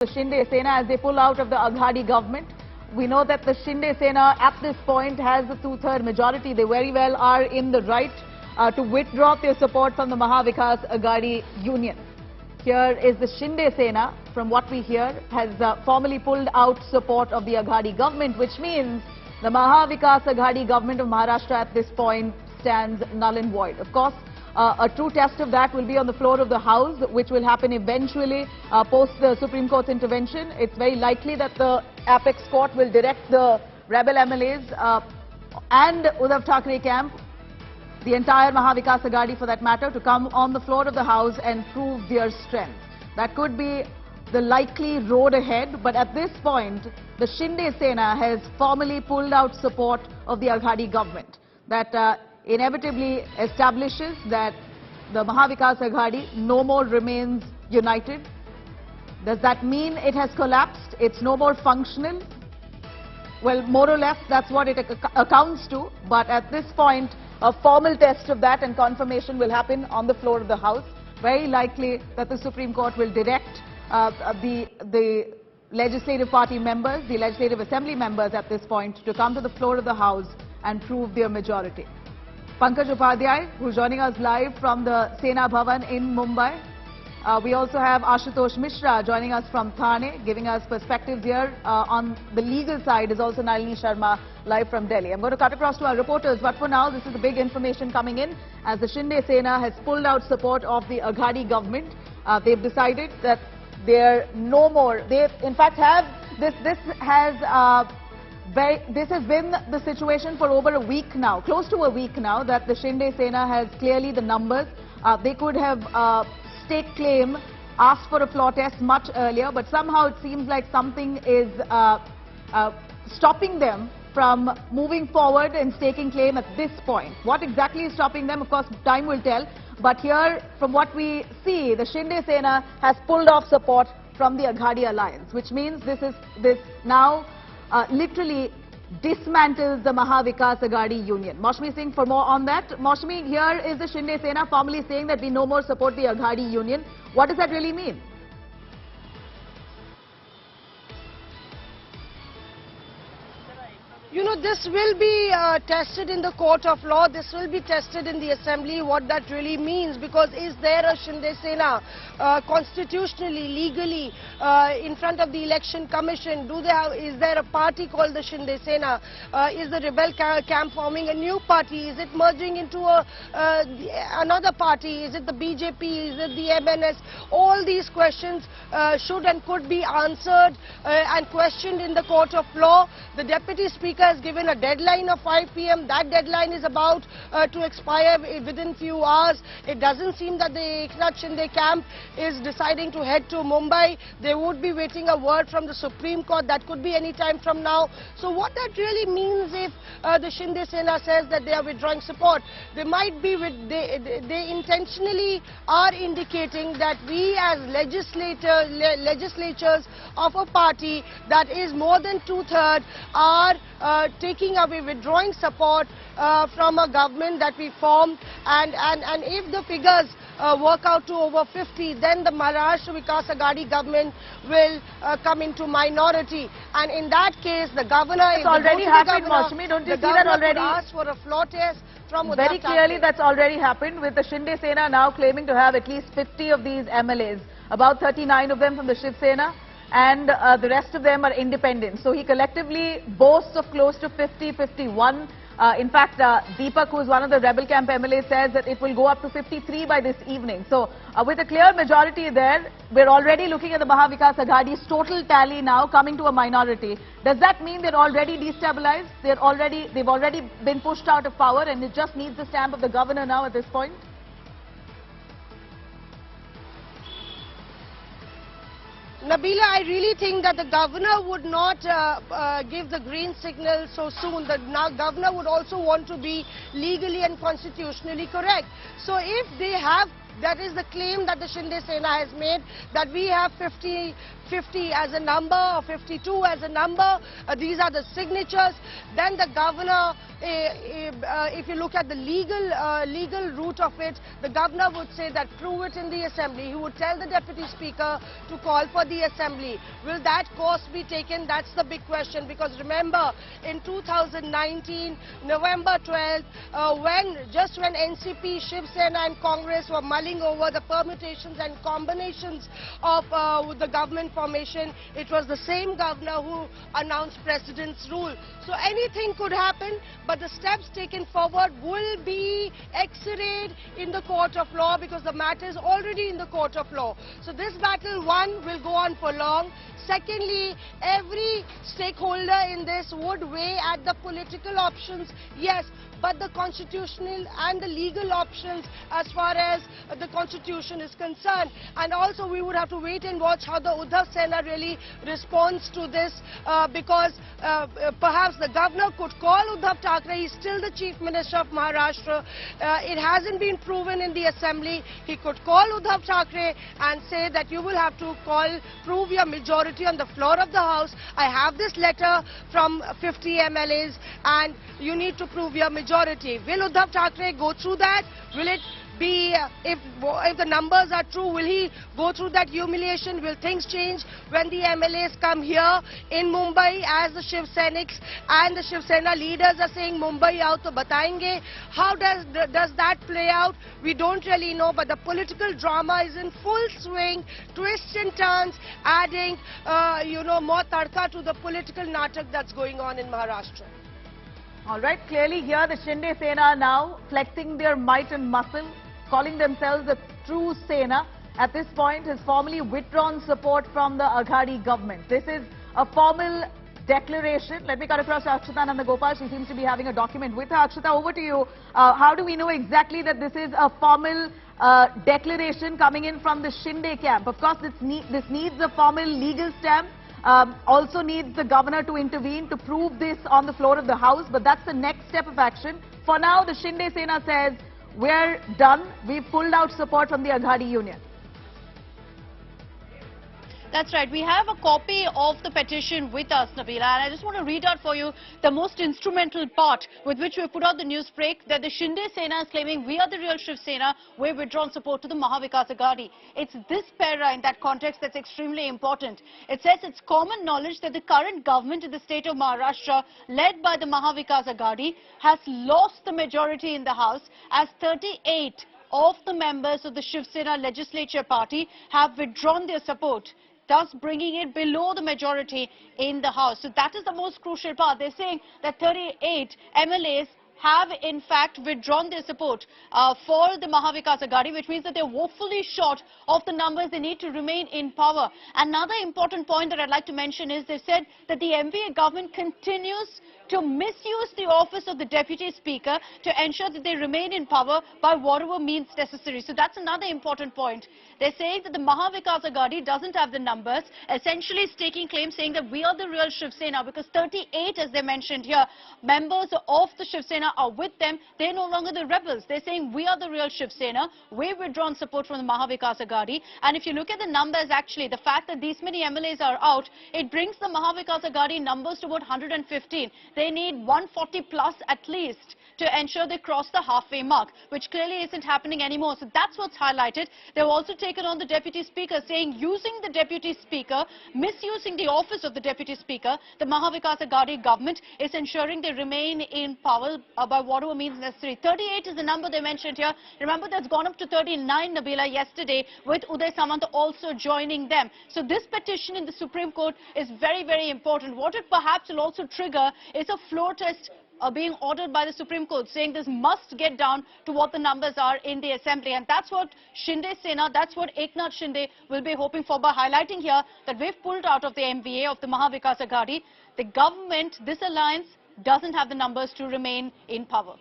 the Shinde Sena as they pull out of the Aghadi government. We know that the Shinde Sena at this point has a two-third majority. They very well are in the right to withdraw their support from the Mahavikas Aghadi Union. Here is the Shinde Sena, from what we hear, has formally pulled out support of the Aghadi government, which means the Mahavikas Aghadi government of Maharashtra at this point stands null and void. Of course, a true test of that will be on the floor of the House, which will happen eventually post the Supreme Court's intervention. It's very likely that the Apex Court will direct the rebel MLAs and Uddhav Thackeray camp, the entire Mahavikas Aghadi for that matter, to come on the floor of the House and prove their strength. That could be the likely road ahead, but at this point, the Shinde Sena has formally pulled out support of the Aghadi government. That inevitably establishes that the Mahavikas Aghadi no more remains united. Does that mean it has collapsed? It's no more functional? Well, more or less, that's what it accounts to. But at this point, a formal test of that and confirmation will happen on the floor of the House. Very likely that the Supreme Court will direct the legislative party members, the legislative assembly members at this point, to come to the floor of the House and prove their majority. Pankaj Upadhyay, who's joining us live from the Sena Bhavan in Mumbai. We also have Ashutosh Mishra joining us from Thane, giving us perspectives here. On the legal side is also Nalini Sharma live from Delhi. I'm going to cut across to our reporters, but for now, this is the big information coming in as the Shinde Sena has pulled out support of the Aghadi government. They've decided that they're no more. They, in fact, have this has been the situation for over a week now, close to a week now, that the Shinde Sena has clearly the numbers. They could have staked claim, asked for a floor test much earlier, but somehow it seems like something is stopping them from moving forward and staking claim at this point. What exactly is stopping them? Of course, time will tell. But here, from what we see, the Shinde Sena has pulled off support from the Aghadi alliance, which means this now literally dismantles the Mahavikas Aghadi Union. Maushmi Singh, for more on that. Maushmi, here is the Shinde Sena formally saying that we no more support the Aghadi Union. What does that really mean? You know, this will be tested in the court of law. This will be tested in the assembly, what that really means. Because is there a Shinde Sena constitutionally, legally, in front of the election commission? Is there a party called the Shinde Sena? Is the rebel camp forming a new party? Is it merging into another party? Is it the BJP? Is it the MNS? All these questions should and could be answered and questioned in the court of law. The Deputy Speaker has given a deadline of 5 p.m. That deadline is about to expire within few hours. It doesn't seem that the Eknath Shinde camp is deciding to head to Mumbai. They would be waiting a word from the Supreme Court. That could be any time from now. So what that really means, if the Shinde Sena says that they are withdrawing support, they might be they intentionally are indicating that we as legislatures of a party that is more than two-thirds are taking away, withdrawing support from a government that we formed, and if the figures work out to over 50, then the Maharashtra Aghadi government will come into minority, and in that case the governor is already happened. Maushmi, don't you see that already? Asked for a floor test from Uddhav Very clearly that's already happened, with the Shinde Sena now claiming to have at least 50 of these MLAs, about 39 of them from the Shiv Sena, and the rest of them are independent. So he collectively boasts of close to 50, 51. In fact, Deepak, who is one of the rebel camp MLAs, says that it will go up to 53 by this evening. So with a clear majority there, we're already looking at the Mahavikas Aghadi's total tally now coming to a minority. Does that mean they're already destabilized? They've already been pushed out of power, and it just needs the stamp of the governor now at this point? Nabila, I really think that the governor would not give the green signal so soon. The governor would also want to be legally and constitutionally correct. So if they have, that is the claim that the Shinde Sena has made, that we have 50 50 as a number or 52 as a number. These are the signatures. Then the governor, if you look at the legal route of it, the governor would say that prove it in the assembly. He would tell the deputy speaker to call for the assembly. Will that course be taken? That's the big question, because remember in 2019, November 12th, when NCP, Shiv Sena and Congress were mulling over the permutations and combinations of the government formation, it was the same governor who announced President's rule. So anything could happen, but the steps taken forward will be x-rayed in the court of law, because the matter is already in the court of law. So this battle, one, will go on for long. Secondly, every stakeholder in this would weigh at the political options, yes, but the constitutional and the legal options as far as the constitution is concerned. And also we would have to wait and watch how the Uddhav Sena really responds to this, because perhaps the governor could call Uddhav Thackeray. He's still the Chief Minister of Maharashtra. It hasn't been proven in the assembly. He could call Uddhav Thackeray and say that you will have to prove your majority on the floor of the House. I have this letter from 50 MLAs and you need to prove your majority. Will Uddhav Thackeray go through that? Will it be, if the numbers are true, will he go through that humiliation? Will things change when the MLAs come here in Mumbai as the Shiv Senics and the Shiv Sena leaders are saying Mumbai aao to batayenge? How does that play out? We don't really know, but the political drama is in full swing, twists and turns, adding more tadka to the political natak that's going on in Maharashtra. All right, clearly here the Shinde Sena now flexing their might and muscle, calling themselves the true Sena. At this point has formally withdrawn support from the Aghadi government. This is a formal declaration. Let me cut across to Akshita Nandagopal. She seems to be having a document with her. Akshita, over to you. How do we know exactly that this is a formal declaration coming in from the Shinde camp? Of course, this needs a formal legal stamp. Also needs the governor to intervene to prove this on the floor of the House, but that's the next step of action. For now, the Shinde Sena says, we're done. We've pulled out support from the Aghadi Union. That's right. We have a copy of the petition with us, Nabila, and I just want to read out for you the most instrumental part with which we put out the news break, that the Shinde Sena is claiming we are the real Shiv Sena, we've withdrawn support to the Mahavikas Aghadi. It's this para in that context that's extremely important. It says it's common knowledge that the current government in the state of Maharashtra, led by the Mahavikas Aghadi, has lost the majority in the House, as 38 of the members of the Shiv Sena legislature party have withdrawn their support, thus bringing it below the majority in the House. So that is the most crucial part. They're saying that 38 MLAs have in fact withdrawn their support for the Mahavikas Aghadi, which means that they're woefully short of the numbers they need to remain in power. Another important point that I'd like to mention is they said that the MVA government continues to misuse the office of the Deputy Speaker to ensure that they remain in power by whatever means necessary. So that's another important point. They're saying that the Mahavikas Aghadi doesn't have the numbers, essentially staking claim saying that we are the real Shiv Sena, because 38, as they mentioned here, members of the Shiv Sena are with them. They're no longer the rebels. They're saying we are the real Shiv Sena. We've withdrawn support from the Mahavikas Aghadi. And if you look at the numbers, actually, the fact that these many MLAs are out, it brings the Mahavikas Aghadi numbers to about 115. They need 140 plus at least to ensure they cross the halfway mark, which clearly isn't happening anymore. So that's what's highlighted. They've also taken on the Deputy Speaker, saying using the Deputy Speaker, misusing the office of the Deputy Speaker, the Mahavikas Aghadi government is ensuring they remain in power by whatever means necessary. 38 is the number they mentioned here. Remember, that's gone up to 39, Nabila, yesterday, with Uday Samant also joining them. So this petition in the Supreme Court is very, very important. What it perhaps will also trigger is a floor test being ordered by the Supreme Court, saying this must get down to what the numbers are in the Assembly. And that's what Shinde Sena, that's what Eknath Shinde will be hoping for by highlighting here that we've pulled out of the MVA of the Mahavikas Aghadi. The government, this alliance, doesn't have the numbers to remain in power.